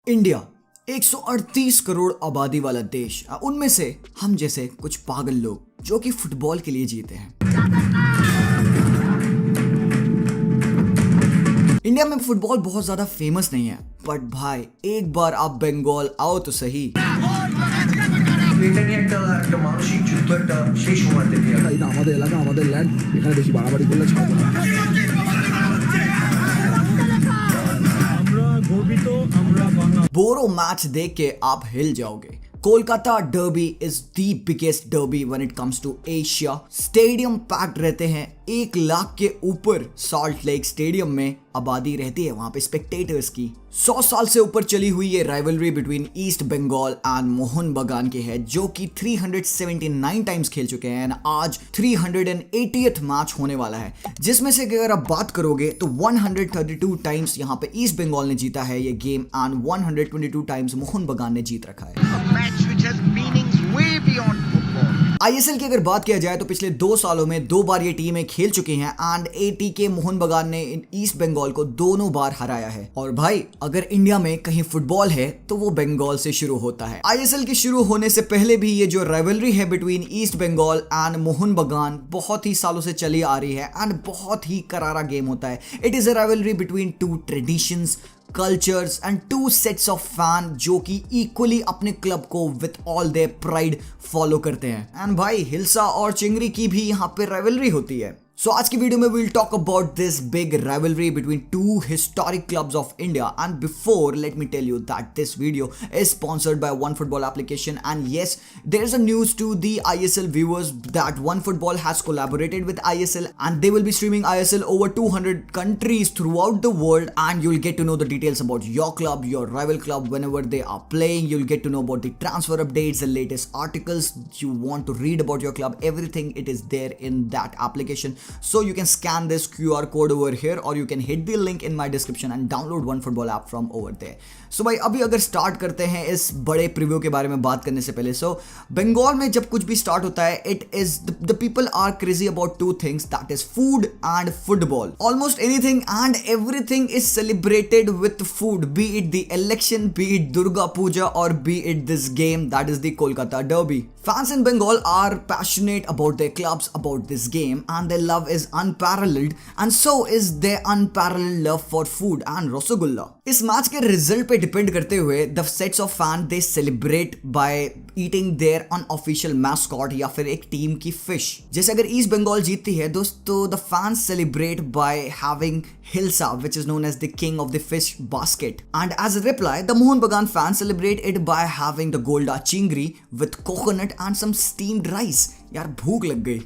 India 138 crore आबादी वाला देश, उनमें से हम जैसे कुछ पागल लोग जो कि फुटबॉल के लिए जीते हैं। इंडिया में फुटबॉल बहुत ज्यादा फेमस नहीं है, बट भाई एक बार आप बंगाल आओ तो सही। মানসিক যুদ্ধ একটা সেই সময় থেকে এটা আমাদের এলাকা, আমাদের ল্যান্ড, এখানে বেশি বাড়াবাড়ি করলে ছাড়বো না। बोरो मैच देख के आप हिल जाओगे। Kolkata derby is the biggest derby when it comes to Asia. Stadium packed रहते हैं, 1 लाख के ऊपर सॉल्ट लेक स्टेडियम में आबादी रहती है वहां पे स्पेक्टेटर्स की। 100 साल से ऊपर चली हुई ये rivalry between East Bengal and Mohun Bagan की है, जो कि 379 टाइम्स खेल चुके हैं। आज 380th मैच होने वाला है, जिसमें से अगर आप बात करोगे तो 132 टाइम्स यहाँ पे ईस्ट बंगाल ने जीता है ये गेम एंड 122 टाइम्स मोहन बगान ने जीत रखा है। आईएसएल की अगर बात किया जाए तो पिछले 2 सालों में 2 बार ये टीमें खेल चुकी हैं एंड एटीके मोहन बगान ने ईस्ट बंगाल को दोनों बार हराया है। और भाई अगर इंडिया में कहीं फुटबॉल है तो वो बंगाल से शुरू होता है। आईएसएल के शुरू होने से पहले भी ये जो राइवलरी है बिटवीन ईस्ट बंगाल एंड मोहन बगान बहुत ही सालों से चली आ रही है एंड बहुत ही करारा गेम होता है। It is a rivalry between 2 traditions, cultures and 2 sets of fan जो कि इक्वली अपने क्लब को with all their pride follow करते हैं। एंड भाई हिल्सा और चिंगरी की भी यहाँ पे राइवलरी होती है। सो आज की वीडियो में we'll talk about this big rivalry between 2 historic clubs of India. And before, let me tell you that this video is sponsored by OneFootball application. And yes, there is a news to the ISL viewers that OneFootball has collaborated with ISL and they will be streaming ISL over 200 countries throughout the world. And you'll get to know the details about your club, your rival club whenever they are playing. You'll get to know about the transfer updates, the latest articles you want to read about your club. Everything it is there in that application. So you can scan this QR code over here or you can hit the link in my description and download OneFootball app from over there. So भाई अभी अगर start करते हैं इस बड़े preview के बारे में बात करने से पहले। सो बंगाल में जब कुछ भी स्टार्ट होता है it is the people are crazy about 2 things, that is food and football. Almost anything and everything is celebrated with food, be it the election, be it Durga Puja और be it this game that is the Kolkata derby. Fans in Bengal are passionate about their clubs, about this game, and their love is unparalleled, and so is their unparalleled love for food and Rasgulla. इस match के result पे depend करते हुए the sets of fans they celebrate by eating their unofficial mascot या फिर एक team की fish. जैसे अगर ईस्ट बंगाल जीतती है दोस्तों, the fans celebrate by having Hilsa, which is known as the king of the fish basket. And as a reply, the Mohan Bagan fans celebrate it by having the Golda Chingri with coconut and some steamed rice. यार भूख लग गई।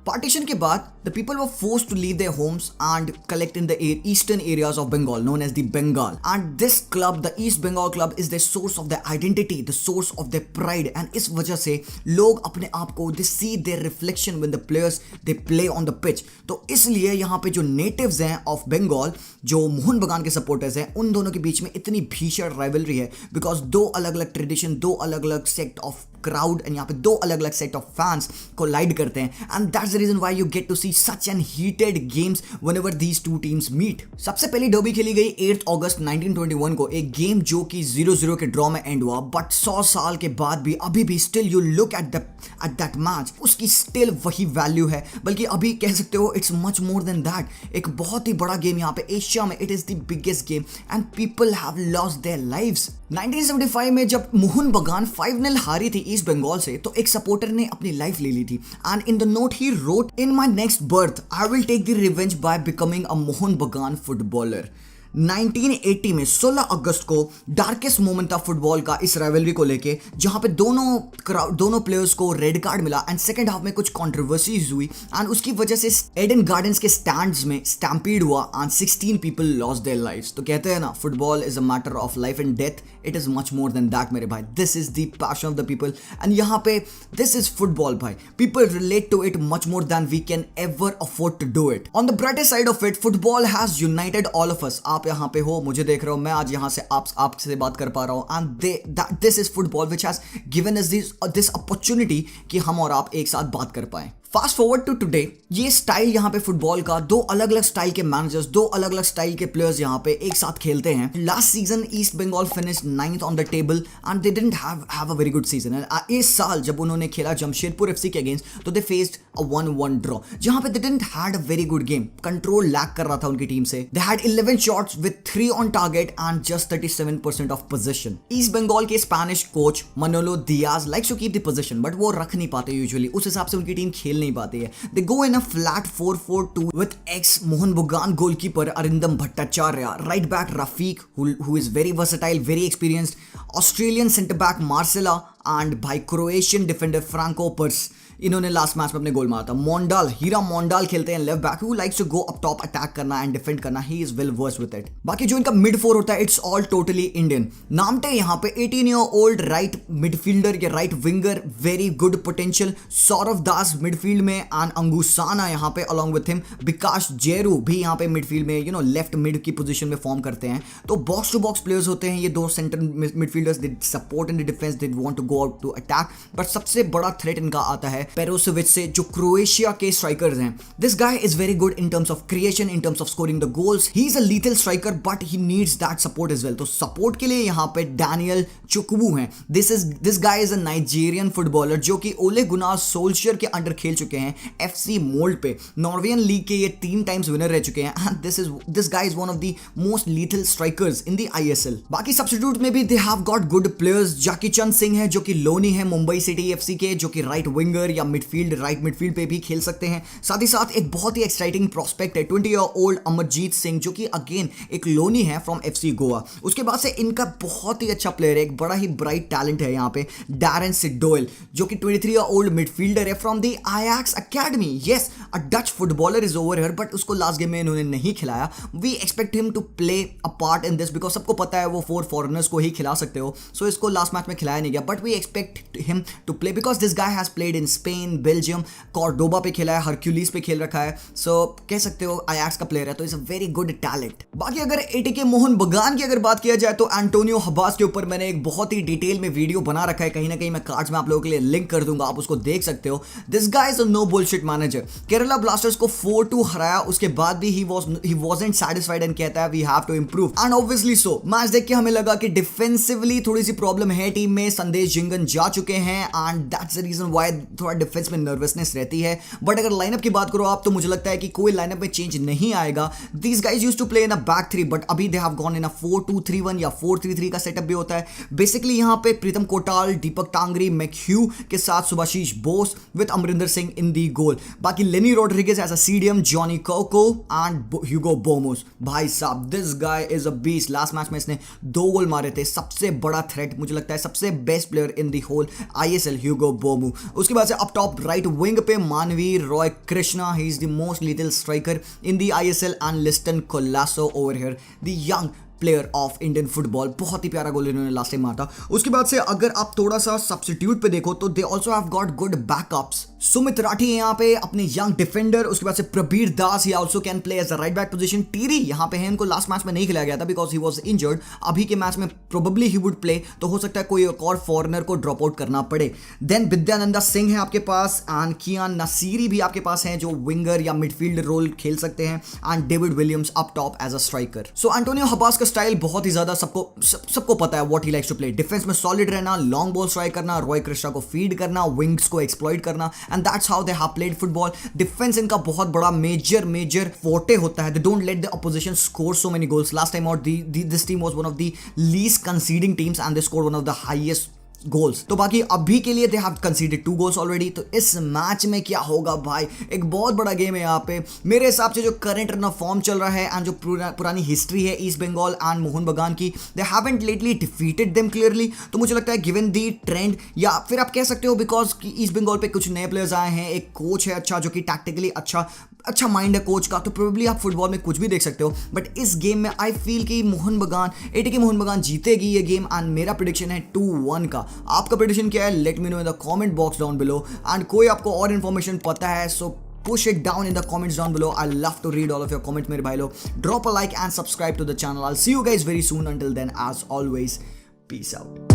Partition के बाद the people were forced to leave their homes and collect in the eastern areas of Bengal known as the Bengal. And this club, the East Bengal club, is the source of their identity, the source of their pride. And इस वजह से लोग अपने आप को they see their reflection when the players they play on the pitch. तो इसलिए यहाँ पे जो natives हैं of Bengal, जो मोहन बगान के सपोर्टर्स हैं, उन दोनों के बीच में इतनी भीषण राइवलरी है बिकॉज 2 अलग अलग ट्रेडिशन, 2 अलग अलग सेक्ट ऑफ क्राउड एंड यहाँ पे 2 अलग अलग सेट ऑफ फैंस कोलाइड करते हैं। And that's the reason why you get to see such a heated games whenever these 2 teams meet. सबसे पहली डर्बी खेली गई 8 अगस्त 1921 को, एक गेम जो कि 0-0 के ड्रॉ में एंड हुआ। बट 100 साल के बाद भी अभी भी still you look at that match, उसकी स्टिल वही वैल्यू है, बल्कि अभी कह सकते हो it's much more than that. एक बहुत ही बड़ा गेम यहाँ पे एशिया में, it is the biggest game and people have lost their lives. 1975 में जब मोहन बगान 5-0 हारी थी ईस्ट बंगाल से, तो एक सपोर्टर ने अपनी लाइफ ले ली थी and in the note he wrote, in my next birth I will take the revenge by becoming a Mohun Bagan footballer. 1980 में 16 अगस्त को डार्केस्ट मोमेंट था फुटबॉल का इस राइवलरी को लेके, जहां पे दोनों प्लेयर्स को रेड कार्ड मिला एंड सेकंड हाफ में कुछ कंट्रोवर्सीज हुई एंड उसकी वजह से एडन गार्डन्स के स्टैंड्स में स्टैम्पीड हुआ and 16 people lost their lives. तो कहते हैं ना, football is a matter of life and death, it is much more than that मेरे भाई। This is the passion of the people and यहाँ पे दिस इज फुटबॉल भाई। People relate to it much more than we can ever afford to do it. On the brighter side of it, football has united all of us. आप यहाँ पे हो, मुझे देख रहे हो, मैं आज यहाँ से आपसे बात कर पा रहा हूँ and this is football which has given us this opportunity कि हम और आप एक साथ बात कर पाए। फास्ट फॉरवर्ड टू टुडे, ये स्टाइल यहाँ पे फुटबॉल का, दो अलग अलग स्टाइल के मैनेजर्स, दो अलग अलग स्टाइल के प्लेयर्स यहाँ पे एक साथ खेलते हैं। Last season East Bengal finished 9th on the table and they didn't have a very good season. इस साल जब उन्होंने खेला जमशेदपुर एफसी के अगेंस्ट तो दे फेस्ड अ 1-1 ड्रॉ, जहां पे they didn't had a very good game. Control lack कर रहा था उनकी टीम से। They had 11 shots with 3 on target and just 37% of possession. East Bengal के Spanish coach Manolo Diaz likes to keep the possession, but वो रख नहीं पाते यूजुअली, उस हिसाब से उनकी टीम खेल नहीं पाती है। They go in a flat 4-4-2 with ex Mohun Bagan goalkeeper Arindam Bhattacharya, right back Rafique who is very versatile, very experienced, Australian centre back Marcela and भाई क्रोएशियन डिफेंडर फ्रांको पर्स, इन्होंने लास्ट मैच में अपने गोल मारा था। मोंडाल, हीरा मोंडाल खेलते हैं left back, who likes to go up top, attack करना and defend करना, he is well versed with it. बाकी जो इनका मिड फोर होता है it's all totally Indian. Namte यहाँ पे 18 ईयर ओल्ड राइट मिडफील्डर या right winger, very good potential. Sourav Das midfield में एंड अंगुसाना यहाँ पे along with him, Vikas Jairu भी यहाँ पे मिडफील्ड में लेफ्ट मिड की पोजीशन में फॉर्म करते हैं। तो बॉक्स टू बॉक्स प्लेयर्स होते हैं ये दो centre midfielders, they support in the defence, they want to go out to attack. But सबसे बड़ा थ्रेट इनका आता है पेरोसेविच से, जो क्रोएशिया के स्ट्राइकर्स हैं। This guy is very good in terms of creation, in terms of scoring the goals. He is a lethal striker but he needs that support as well. तो सपोर्ट के लिए यहाँ पे डैनियल चुकवू हैं। This guy is a Nigerian footballer जो कि ओले Gunnar सोल्शियर के अंडर खेल चुके हैं एफसी मोल्ड पे। नॉर्वेजियन लीग के ये 3 टाइम्स विनर रह चुके हैं and this guy is one of the most lethal strikers in the ISL. बाकी सब्स्टिट्यूट में भी they have got good players. जाकी चंद सिंह है जो कि लोनी है मुंबई सिटी एफसी के, जो कि राइट विंगर या राइट मिडफील्ड पे भी खेल सकते हैं। साथ ही साथ एक बहुत ही एक्साइटिंग प्रोस्पेक्ट है 20 ईयर ओल्ड अमरजीत सिंह, जो कि अगेन एक लोनी है फ्रॉम एफसी गोवा। उसके बाद से इनका बहुत ही अच्छा प्लेयर है, एक बड़ा ही ब्राइट टैलेंट है यहाँ पे, डैरन सिडोयल, जो कि 23 ईयर ओल्ड मिडफील्डर है from the Ajax academy. Yes, a Dutch footballer is over here, but उसको लास्ट गेम में इन्होंने नहीं खिलाया। We expect him to play a part in this, because सबको पता है वो 4 फॉरेनर्स को ही खिला सकते हो, सो इसको लास्ट मैच में खिलाया नहीं गया। But we expect him to play because this guy has played in Spain, Belgium, Cordoba पे खेला है, हरक्यूलिस पे खेल रखा है, सो कह सकते हो आयाक्स का प्लेयर है, तो is a very good talent. बाकी अगर एटीके मोहन बगान की अगर बात किया जाए तो एंटोनियो हबास के ऊपर मैंने एक बहुत ही डिटेल में वीडियो बना रखा है, कहीं ना कहीं मैं कार्ड्स में आप लोगों के लिए लिंक कर दूंगा, आप उसको देख सकते हो। This guy is a no bullshit manager. Kerala Blasters को 4-2 हराया, उसके बाद भी ही वाजंट सैटिस्फाइड एंड कहता है we have to improve, and obviously so. Match देख के हमें लगा कि डिफेंसिवली थोड़ी सी प्रॉब्लम है टीम में, संदेश जिंगन जा चुके हैं and that's the reason why थोड़ा डिफेंस में नर्वसनेस रहती है। बट अगर लाइनअप की बात करो आप, तो मुझे लगता है कि कोई लाइनअप में चेंज नहीं आएगा। These guys used to play in a back 3, but अभी दे हैव गॉन इन अ 4-2-3-1 या 4-3-3 का सेटअप भी होता है। बेसिकली यहाँ पे प्रीतम कोटाल, दीपक टांगरी, मैक्यू के साथ Subhasish Bose with Amrinder Singh in the goal. बाकी Lenny Rodrigues as a CDM, Joni Kauko and Hugo Boumous. भाई साहब, this guy is a beast. Last match में इसने 2 गोल मारे थे। सबसे बड़ा थ्रेट मुझे लगता है, सबसे best player in the whole ISL, Hugo Boumous. उसके बाद से अप टॉप राइट विंग पे Manvir Roy Krishna, he is the most lethal striker in the ISL, and Liston Colasso over here, the young player of Indian football. बहुत ही प्यारा गोल इन्होंने last time मारा था। उसके बाद से अगर आप थोड़ा सा सब्स्टिट्यूट पे देखो तो they also have got good backups. Sumit Rathi है यहाँ पे अपने यंग डिफेंडर। उसके बाद से Prabir Das, he also can play as a right back position. Tiri यहाँ पे है, इनको लास्ट मैच में नहीं खिलाया गया था बिकॉज ही वाज इंजर्ड। अभी के मैच में प्रोबेबली ही वुड प्ले, तो हो सकता है कोई एक और फॉरनर को ड्रॉप आउट करना पड़े। देन विद्यानंदा सिंह है आपके पास, एंड कियान नसीरी भी आपके पास हैं जो विंगर या मिडफील्ड रोल खेल सकते हैं, and David Williams up top as a striker. So Antonio Habas का स्टाइल बहुत ही ज्यादा सबको पता है what he likes to play. Defence में सॉलिड रहना, लॉन्ग बॉल ट्राई करना, रॉय कृष्णा को फीड करना, विंग्स को एक्सप्लॉइट करना, and that's how they have played football. Defence इनका बहुत बड़ा मेजर फोर्टे होता है। They don't let the opposition score so many goals. Last time out this team was one of the least conceding teams and they scored one of the highest goals. तो बाकी अभी के लिए they have considered 2 goals already. तो इस match में क्या होगा भाई, एक बहुत बड़ा गेम है यहाँ पे। मेरे हिसाब से जो करंट रन ऑफ फॉर्म चल रहा है एंड जो पुरानी हिस्ट्री है ईस्ट बंगाल एंड मोहन बगान की, they haven't lately defeated them clearly. तो मुझे लगता है गिवन दी ट्रेंड, या फिर आप कह सकते हो बिकॉज ईस्ट बंगाल पे कुछ नए प्लेयर्स आए हैं, एक कोच है अच्छा जो कि टैक्टिकली अच्छा माइंड है कोच का, तो प्रोबेबली आप फुटबॉल में कुछ भी देख सकते हो। बट इस गेम में आई फील कि एटीके मोहन बगान जीतेगी ये गेम, एंड मेरा प्रेडिक्शन है 2-1 का। आपका प्रेडिक्शन क्या है? Let me know in the comment box down below. And कोई आपको और इन्फॉर्मेशन पता है सो push it down in the comments down below. I love to read all of your comments मेरे भाई लोग. Drop a like and subscribe to the channel. I'll see you guys very soon. Until then, as always, peace out.